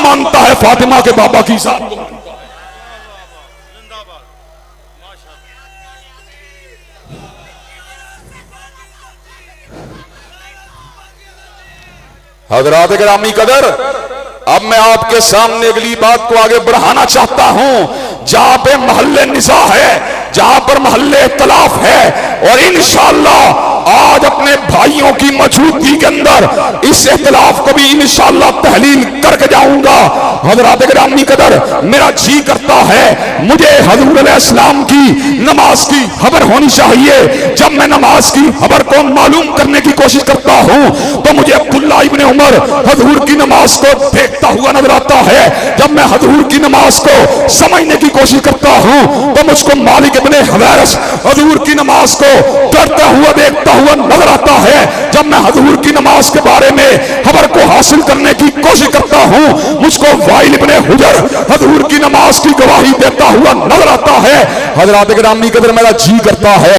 मानता है, फातिमा के बाबा की जात को मानता है। हज़रात गिरामी कदर, अब मैं आपके सामने अगली बात को आगे बढ़ाना चाहता हूं। जहां पे महल्ले निज़ा है, जहां पर महल्ले इख्तिलाफ है, और इंशाअल्लाह आज अपने भाइयों की मौजूदगी के अंदर इस इख्तिलाफ को भी इंशाअल्लाह तहलील करके जाऊंगा। हज़रात गिरामी कदर, मेरा जी करता है मुझे हुज़ूर अलैहिस्सलाम की नमाज की खबर होनी चाहिए। जब मैं नमाज की खबर को मालूम करने की कोशिश करता हूं तो मुझे अब्दुल्लाह इब्ने उमर हुज़ूर की नमाज को देखता हुआ नजर आता है। जब मैं हुज़ूर की नमाज को समझने की कोशिश करता हूं तो मुझको मालिक इब्ने हुवैरिस हुज़ूर की नमाज को करता हुआ देखता हुआ नजर आता है। जब मैं हुज़ूर की नमाज के बारे में खबर को हासिल करने की कोशिश करता हूं, मुझको वाइल इब्ने हुजर हुज़ूर की नमाज की गवाही देता हुआ नजर आता है। हज़रात गिरामी कदर, मेरा जी करता है